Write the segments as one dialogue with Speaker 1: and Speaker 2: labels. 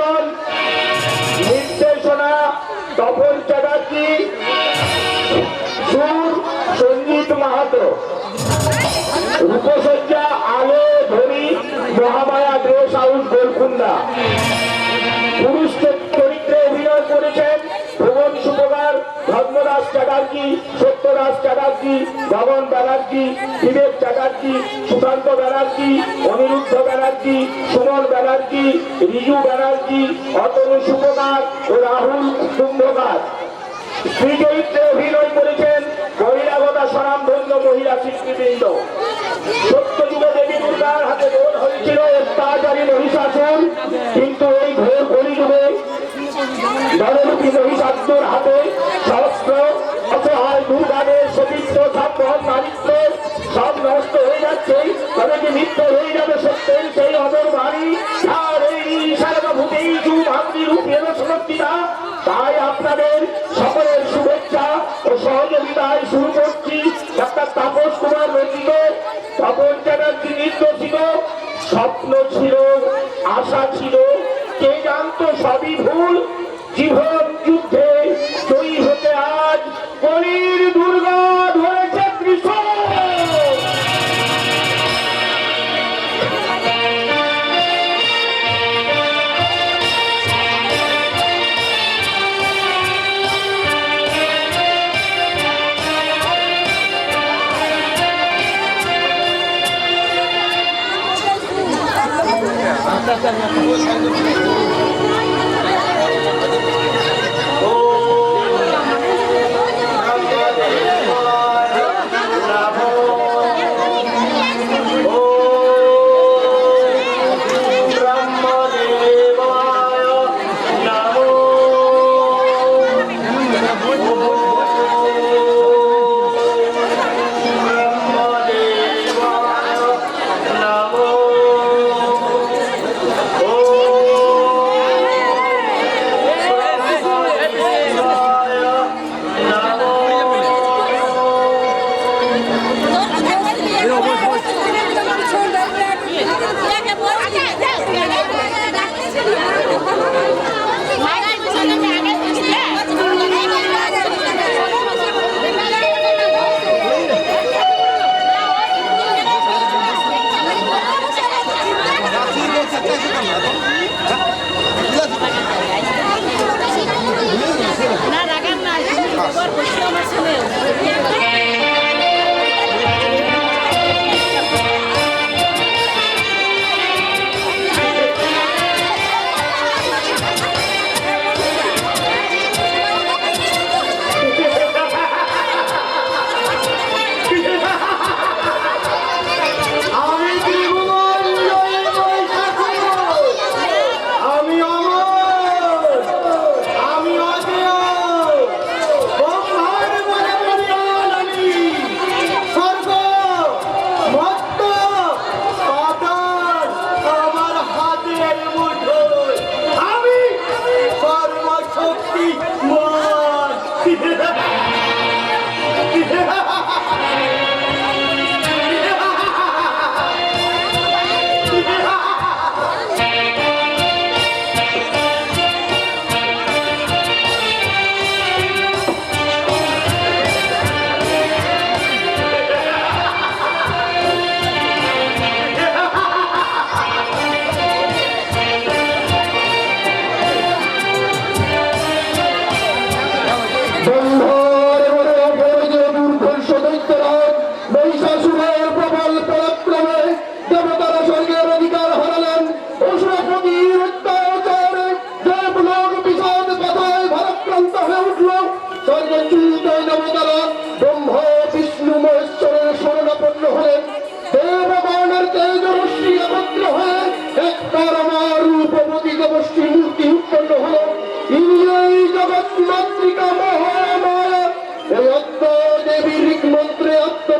Speaker 1: পরিবেশন নির্দেশনা তপন চ্যাটার্জি, সুর সঞ্জিত মাহাতো, রূপসজ্জা আলো ধরি মহামায়া ড্রেস হাউস গোলকুন্ডা। পুরুষ চরিত্রে অভিনয় করেছেন ভুবন সুপকার, ধর্মদাস চ্যাটার্জি, সত্যদাস চ্যাটার্জি, ভবন ব্যানার্জি, বিবেক চ্যাটার্জি, সুশান্ত ব্যানার্জি, অনিরুদ্ধ ব্যানার্জি, সুমন ব্যানার্জি, রিজু ব্যানার্জি, অতনু সুপকার ও রাহুল কুম্ভকার। স্ত্রী চরিত্রে অভিনয় করেছেন বহিরাগতা স্বনামধন্য মহিলা শিল্পীবৃন্দ। সত্যযুগে দেবী দুর্গার হাতে দোল হয়েছিল অত্যাচারী মহিষাসুর, কিন্তু এই ঘোর কলিযুগে নররূপী মহিষাসুর হাতে সহস্র অসহায় দুর্গাদের সতীত্ব সম্পদ নারীত্ব সব নষ্ট হয়ে যাচ্ছে। তবে কি নিত্য হয়ে যাবে সত্যের সেই অদর বাড়ি, আর এই সারভূতেই যুভাবৃ রূপের সমর্থিতা। তাই আপনাদের সকলের শুভেচ্ছা ও সহযোগিতায় শুরু করছি ডাক্তার তাপস কুমার রচিত, তপন চ্যাটার্জি নির্দেশিত স্বপ্ন ছিল, আশা ছিল, কে জানতো সবই ভুল। জীবন যুদ্ধে জয়ী হতে আজ কলির দুর্গা ধরেছে কৃষ্ণ।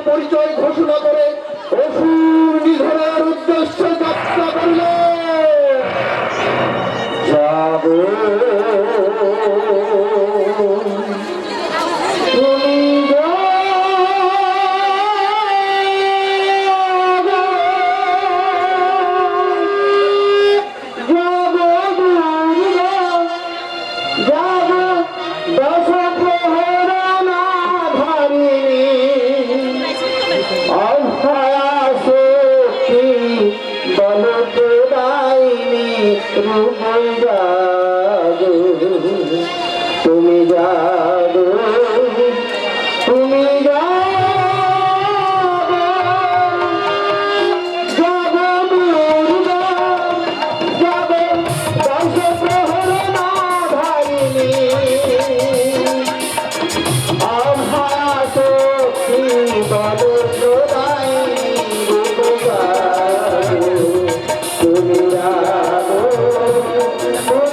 Speaker 1: পরিচয় ঘোষণা করে অসুর নিধনের উদ্দেশ্যে যাত্রা করল। জগৎ রূপে জাগো, তুমি জাগো, তুমি জাগো, জাগো দুর্গা, জাগো দশ প্রহর না ধারিণী, অভয়া শক্তি বলদায়িনী, রূপে জাগো, তুমি জাগো, তুমি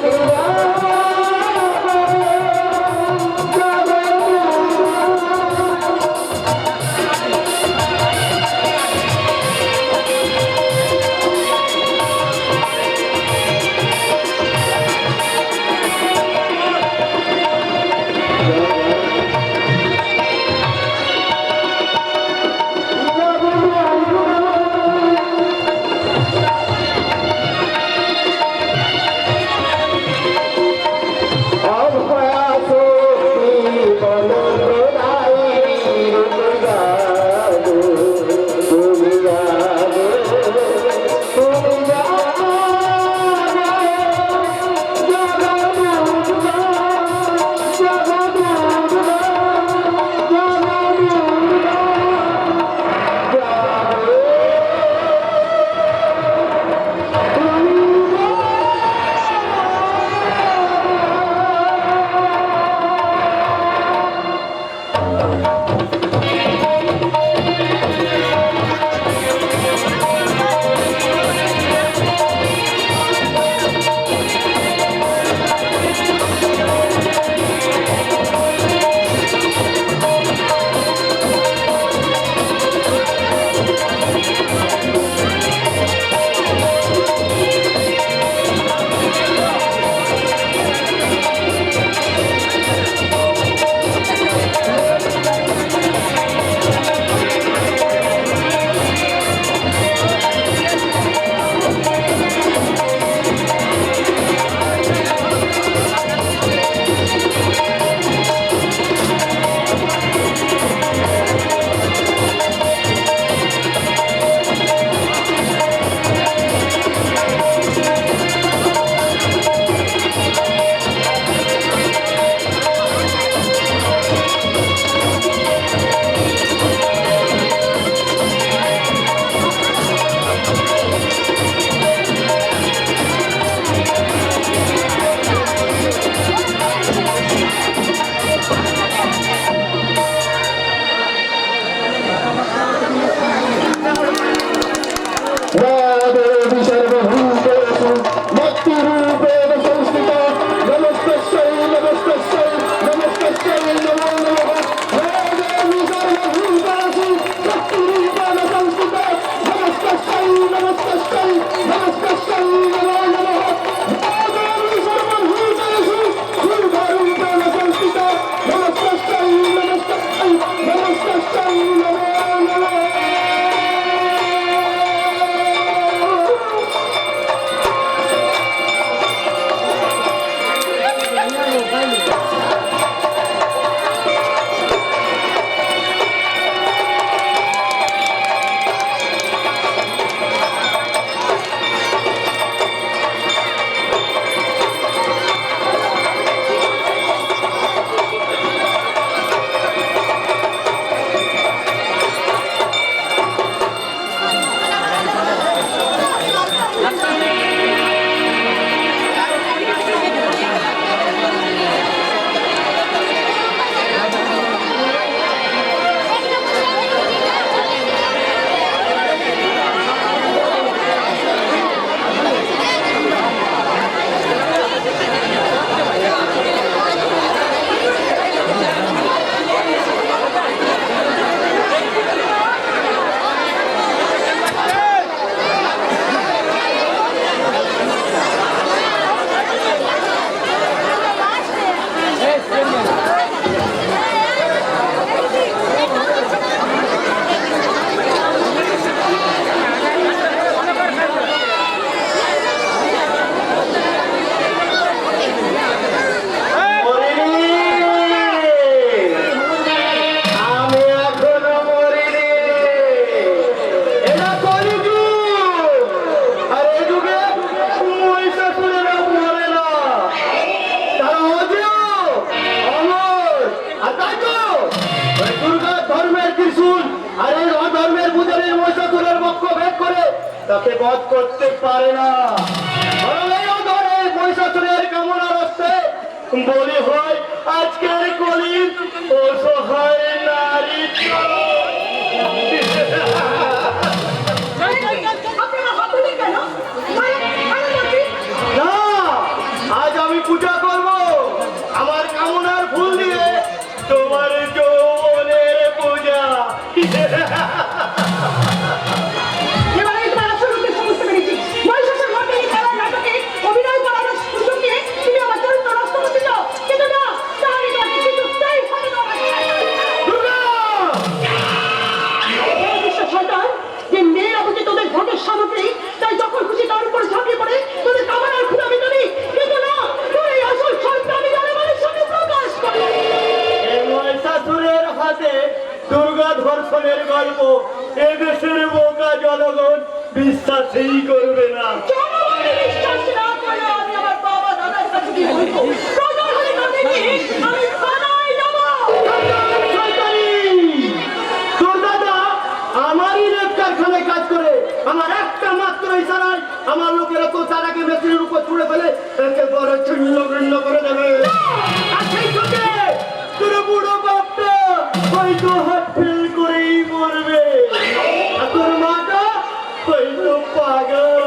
Speaker 2: তাকে বধ করতে পারে না। মহিষাসুরের কামনা রাখতে বলি হয় আজকের কলির অসহায় নারী। না, আজ আমি পূজা করব আমার কামনার ফুল দিয়ে তোমার যৌবনের পূজা। দুর্গা ধর্ষণের গল্প এদেশের বোকা জনগণ বিশ্বাসই করবে না। তোর দাদা আমারই রেপ কারখানায় কাজ করে, আমার একটা মাত্র ইশারায় আমার লোকেরা তো তারাকে মেশিনের উপর ছুড়ে ফেলে একেবারে ছিন্ন ভিন্ন করে দেবে। তোর বুড়ো বাপটা হয়তো হাত ফেল করেই মরবে, আর তোর মাটা হয়তো পাগল।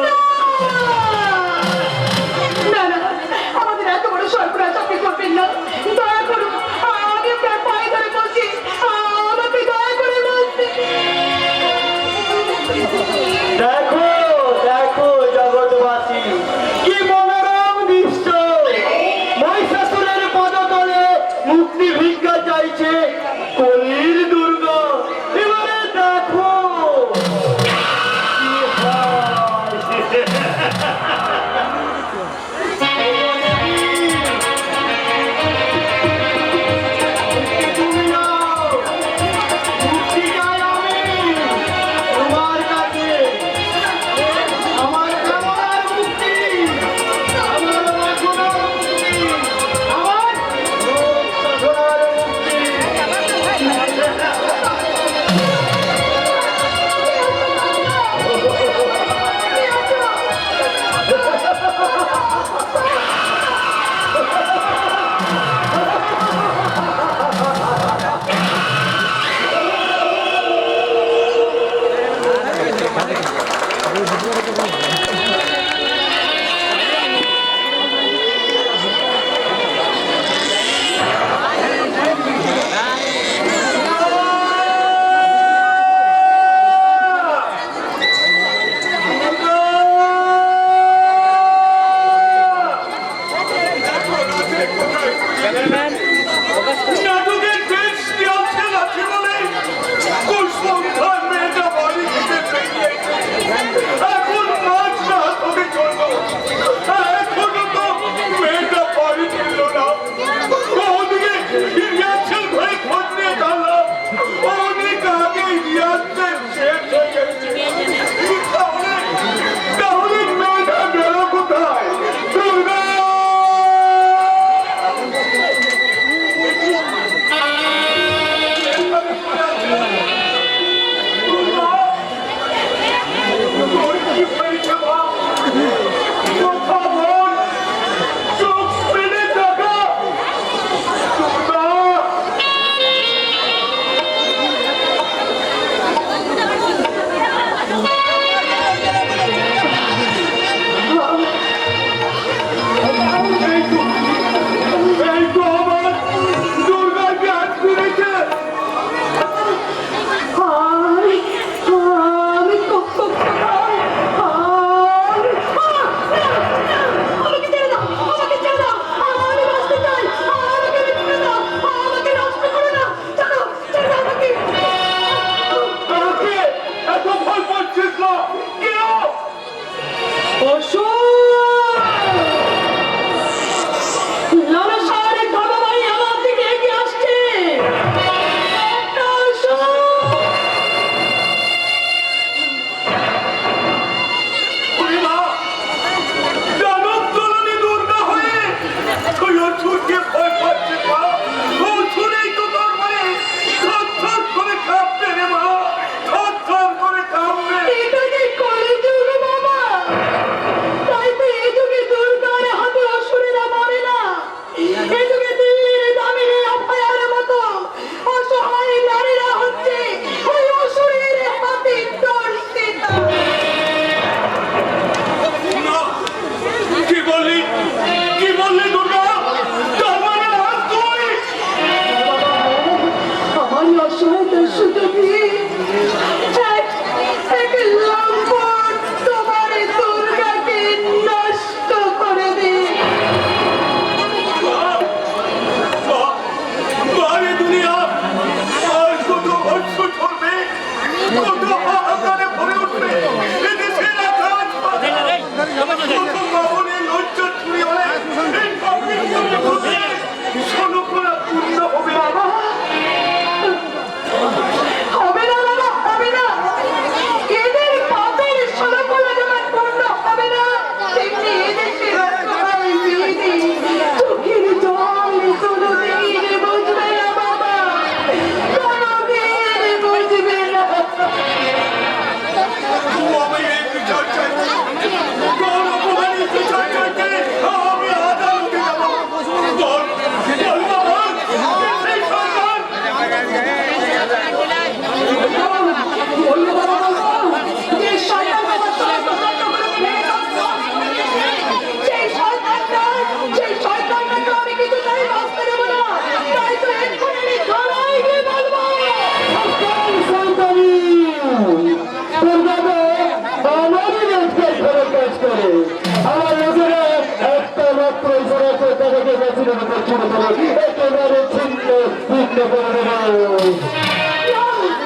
Speaker 1: মাসিদের উপর চুরি করে একেবারে ছিন্ন ভিন্ন করে দেবো।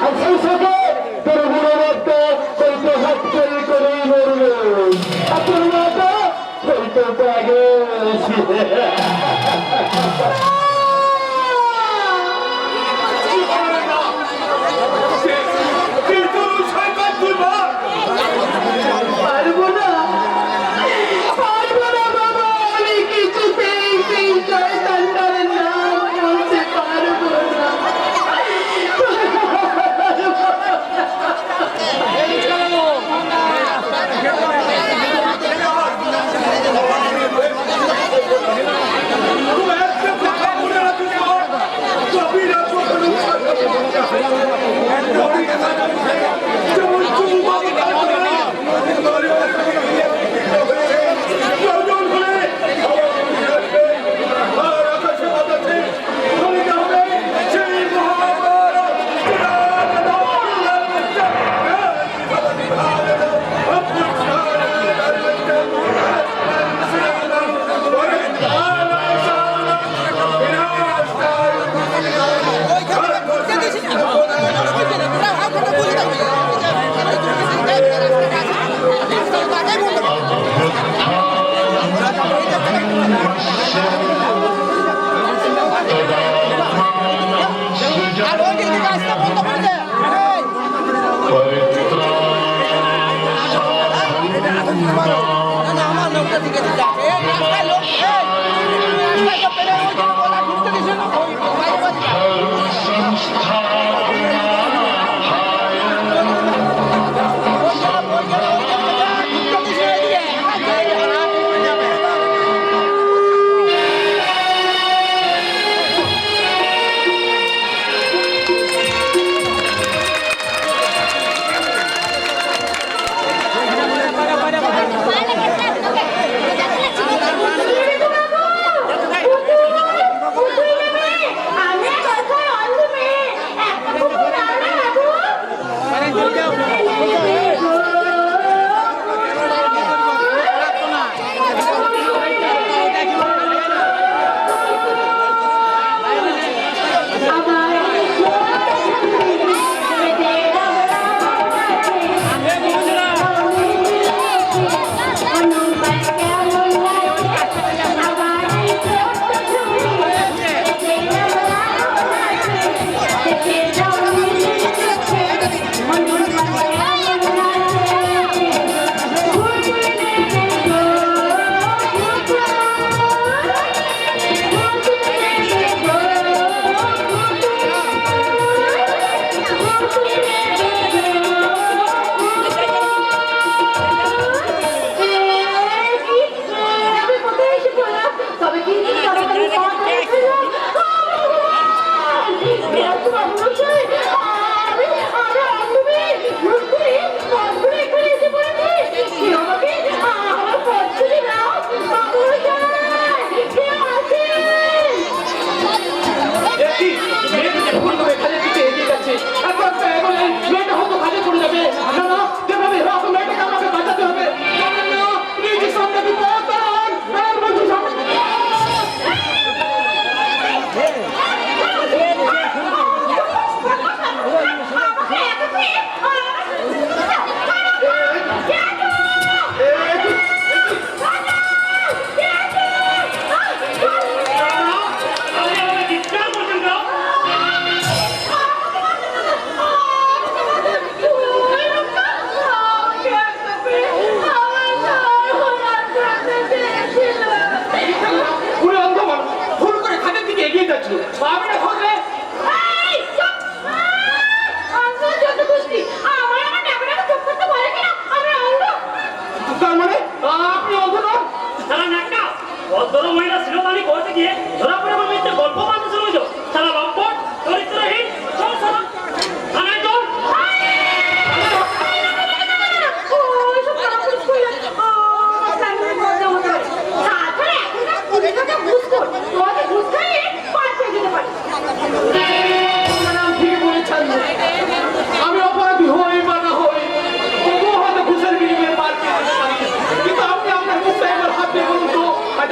Speaker 1: আর সেই সাথে তোর বুড়ো রক্ত কইতে হাত করে করেই মরবে, আর তোর মাতা কইতে পাগে।
Speaker 2: পারবো না, পারবো না বাবা, আমি কিছুতেই সেই শয়তানটার নাম বলতে পারবো না।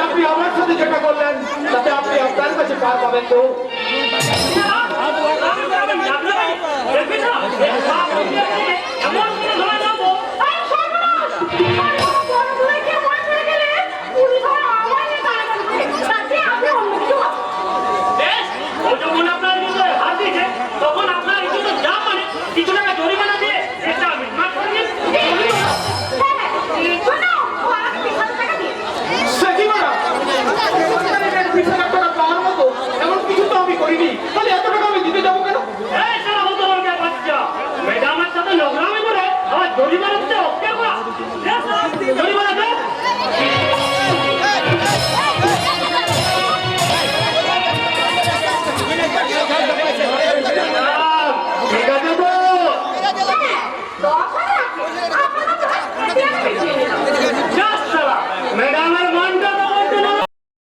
Speaker 2: আপনি আমার সাথে যেটা করলেন তাতে
Speaker 1: ছাড় পাবেন তো?
Speaker 2: সে কি বলা? সরকারের পিছনে একটা টাকা পাওয়ার মতো এমন কিছু তো আমি করিনি, তাহলে এত টাকা আমি দিতে যাবো কেন?
Speaker 3: ম্যাডামের সাথে নোংরামি করে আমার জরিমানা